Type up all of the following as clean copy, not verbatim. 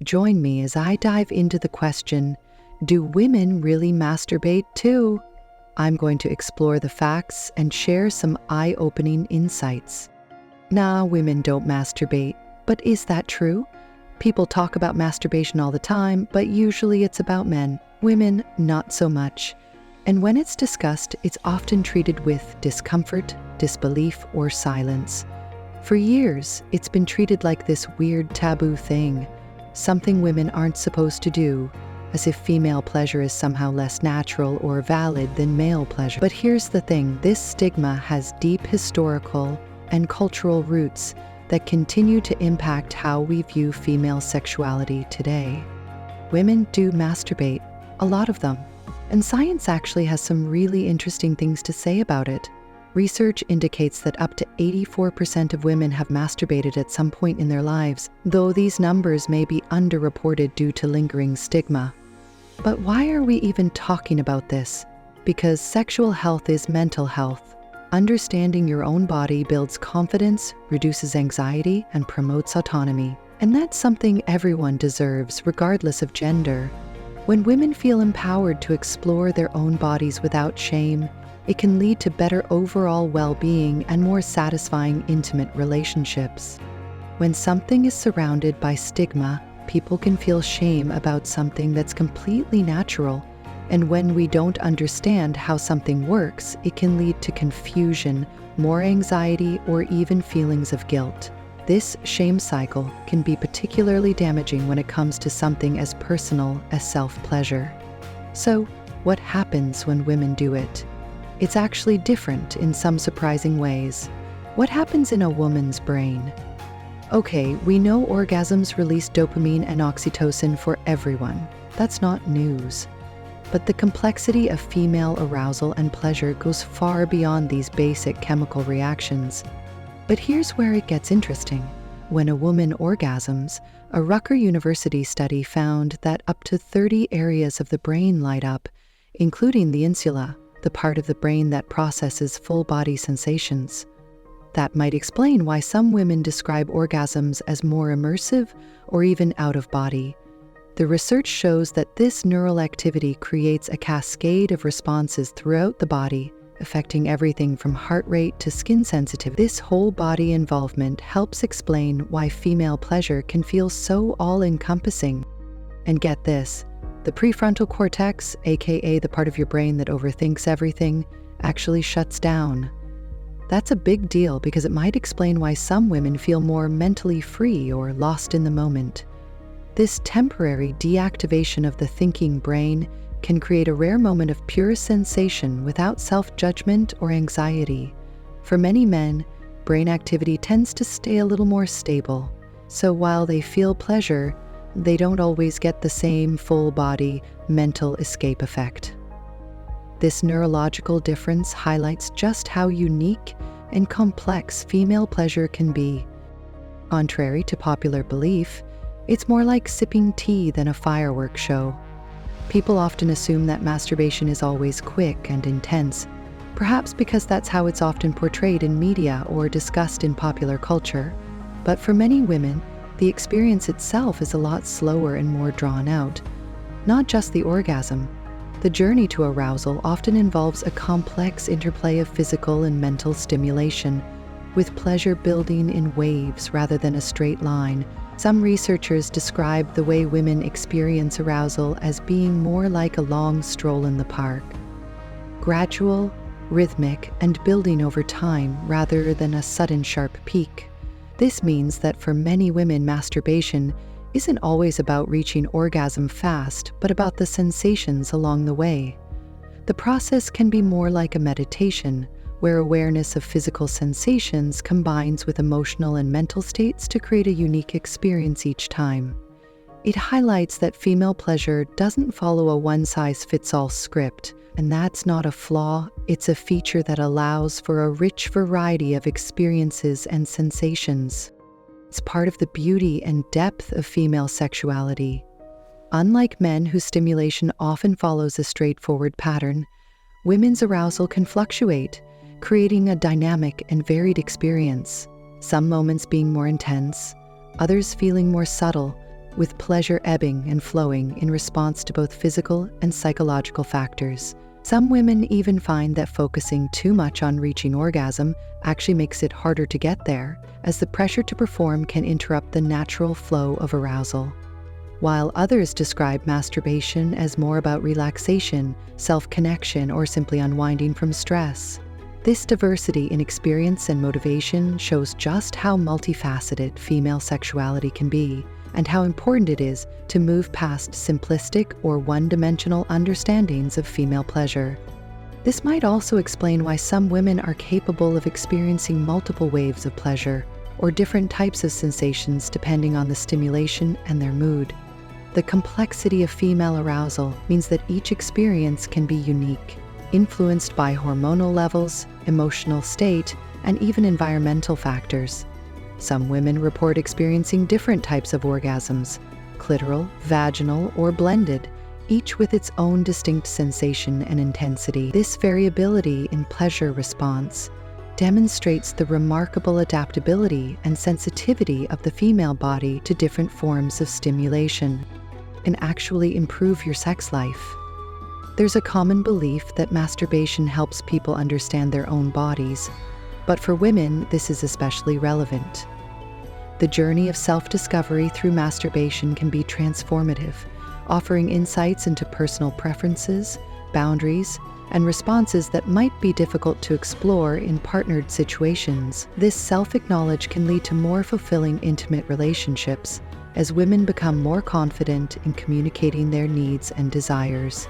Join me as I dive into the question, do women really masturbate too? I'm going to explore the facts and share some eye-opening insights. Nah, women don't masturbate, but is that true? People talk about masturbation all the time, but usually it's about men. Women, not so much. And when it's discussed, it's often treated with discomfort, disbelief, or silence. For years, it's been treated like this weird taboo thing, something women aren't supposed to do, as if female pleasure is somehow less natural or valid than male pleasure. But here's the thing, this stigma has deep historical and cultural roots that continue to impact how we view female sexuality today. Women do masturbate, a lot of them, and science actually has some really interesting things to say about it. Research indicates that up to 84% of women have masturbated at some point in their lives, though these numbers may be underreported due to lingering stigma. But why are we even talking about this? Because sexual health is mental health. Understanding your own body builds confidence, reduces anxiety, and promotes autonomy. And that's something everyone deserves, regardless of gender. When women feel empowered to explore their own bodies without shame, it can lead to better overall well-being and more satisfying intimate relationships. When something is surrounded by stigma, people can feel shame about something that's completely natural. And when we don't understand how something works, it can lead to confusion, more anxiety, or even feelings of guilt. This shame cycle can be particularly damaging when it comes to something as personal as self-pleasure. So, what happens when women do it? It's actually different in some surprising ways. What happens in a woman's brain? Okay, we know orgasms release dopamine and oxytocin for everyone. That's not news. But the complexity of female arousal and pleasure goes far beyond these basic chemical reactions. But here's where it gets interesting. When a woman orgasms, a Rutgers University study found that up to 30 areas of the brain light up, including the insula, the part of the brain that processes full-body sensations. That might explain why some women describe orgasms as more immersive or even out of body. The research shows that this neural activity creates a cascade of responses throughout the body, affecting everything from heart rate to skin sensitivity. This whole body involvement helps explain why female pleasure can feel so all-encompassing. And get this, the prefrontal cortex, aka the part of your brain that overthinks everything, actually shuts down. That's a big deal because it might explain why some women feel more mentally free or lost in the moment. This temporary deactivation of the thinking brain can create a rare moment of pure sensation without self-judgment or anxiety. For many men, brain activity tends to stay a little more stable, so while they feel pleasure, they don't always get the same full-body mental escape effect. This neurological difference highlights just how unique and complex female pleasure can be. Contrary to popular belief, it's more like sipping tea than a fireworks show. People often assume that masturbation is always quick and intense, perhaps because that's how it's often portrayed in media or discussed in popular culture. But for many women, the experience itself is a lot slower and more drawn out. Not just the orgasm. The journey to arousal often involves a complex interplay of physical and mental stimulation, with pleasure building in waves rather than a straight line. Some researchers describe the way women experience arousal as being more like a long stroll in the park. Gradual, rhythmic, and building over time rather than a sudden sharp peak. This means that for many women, masturbation isn't always about reaching orgasm fast, but about the sensations along the way. The process can be more like a meditation, where awareness of physical sensations combines with emotional and mental states to create a unique experience each time. It highlights that female pleasure doesn't follow a one-size-fits-all script, and that's not a flaw, it's a feature that allows for a rich variety of experiences and sensations. It's part of the beauty and depth of female sexuality. Unlike men whose stimulation often follows a straightforward pattern, women's arousal can fluctuate, creating a dynamic and varied experience, some moments being more intense, others feeling more subtle, with pleasure ebbing and flowing in response to both physical and psychological factors. Some women even find that focusing too much on reaching orgasm actually makes it harder to get there, as the pressure to perform can interrupt the natural flow of arousal. While others describe masturbation as more about relaxation, self-connection, or simply unwinding from stress. This diversity in experience and motivation shows just how multifaceted female sexuality can be, and how important it is to move past simplistic or one-dimensional understandings of female pleasure. This might also explain why some women are capable of experiencing multiple waves of pleasure, or different types of sensations depending on the stimulation and their mood. The complexity of female arousal means that each experience can be unique, influenced by hormonal levels, emotional state, and even environmental factors. Some women report experiencing different types of orgasms, clitoral, vaginal, or blended, each with its own distinct sensation and intensity. This variability in pleasure response demonstrates the remarkable adaptability and sensitivity of the female body to different forms of stimulation, and actually improve your sex life. There's a common belief that masturbation helps people understand their own bodies, but for women, this is especially relevant. The journey of self-discovery through masturbation can be transformative, offering insights into personal preferences, boundaries, and responses that might be difficult to explore in partnered situations. This self-acknowledge can lead to more fulfilling intimate relationships as women become more confident in communicating their needs and desires.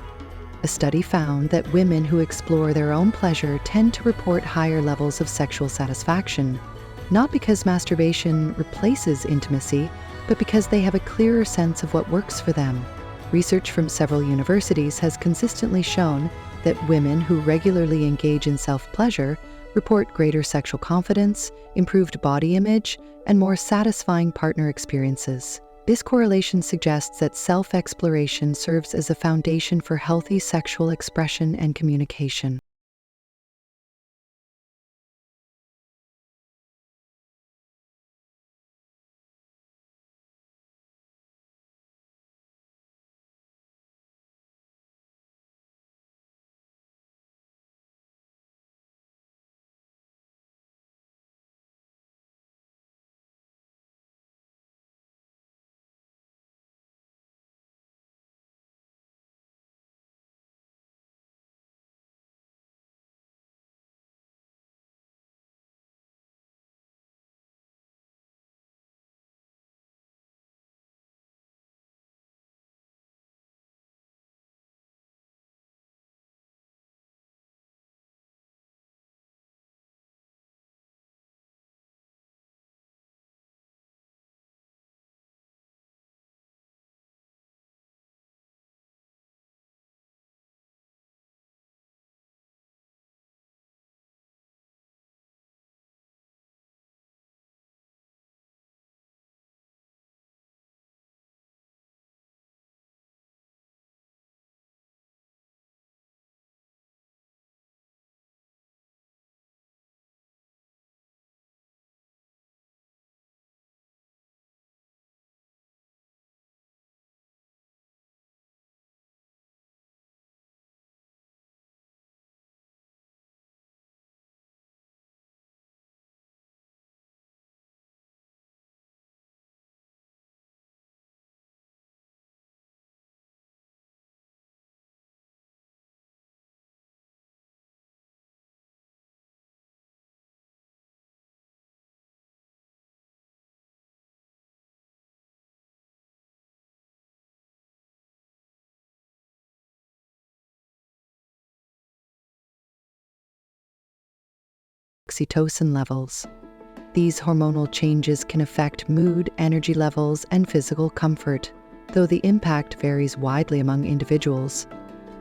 A study found that women who explore their own pleasure tend to report higher levels of sexual satisfaction, not because masturbation replaces intimacy, but because they have a clearer sense of what works for them. Research from several universities has consistently shown that women who regularly engage in self-pleasure report greater sexual confidence, improved body image, and more satisfying partner experiences. This correlation suggests that self-exploration serves as a foundation for healthy sexual expression and communication. Oxytocin levels. These hormonal changes can affect mood, energy levels, and physical comfort, though the impact varies widely among individuals.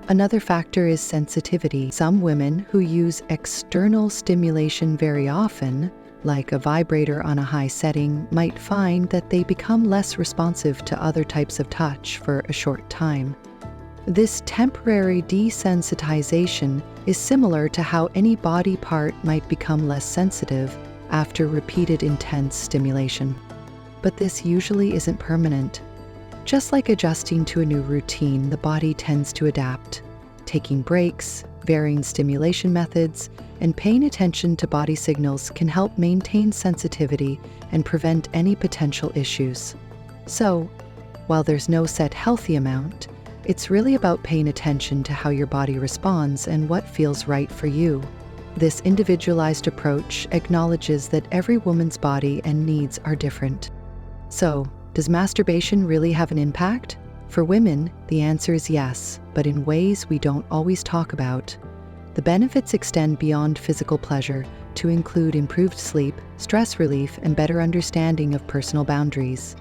Another factor is sensitivity. Some women who use external stimulation very often, like a vibrator on a high setting, might find that they become less responsive to other types of touch for a short time. This temporary desensitization is similar to how any body part might become less sensitive after repeated intense stimulation. But this usually isn't permanent. Just like adjusting to a new routine, the body tends to adapt. Taking breaks, varying stimulation methods, and paying attention to body signals can help maintain sensitivity and prevent any potential issues. So, while there's no set healthy amount, it's really about paying attention to how your body responds and what feels right for you. This individualized approach acknowledges that every woman's body and needs are different. So, does masturbation really have an impact? For women, the answer is yes, but in ways we don't always talk about. The benefits extend beyond physical pleasure to include improved sleep, stress relief, and better understanding of personal boundaries.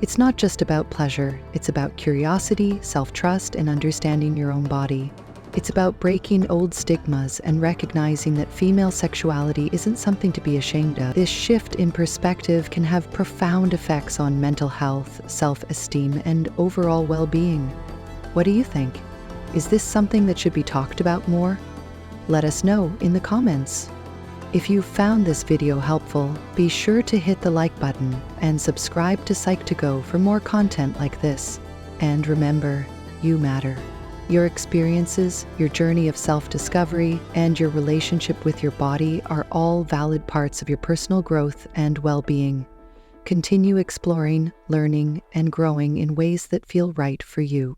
It's not just about pleasure, it's about curiosity, self-trust, and understanding your own body. It's about breaking old stigmas and recognizing that female sexuality isn't something to be ashamed of. This shift in perspective can have profound effects on mental health, self-esteem, and overall well-being. What do you think? Is this something that should be talked about more? Let us know in the comments. If you found this video helpful, be sure to hit the like button and subscribe to Psych2Go for more content like this. And remember, you matter. Your experiences, your journey of self-discovery, and your relationship with your body are all valid parts of your personal growth and well-being. Continue exploring, learning, and growing in ways that feel right for you.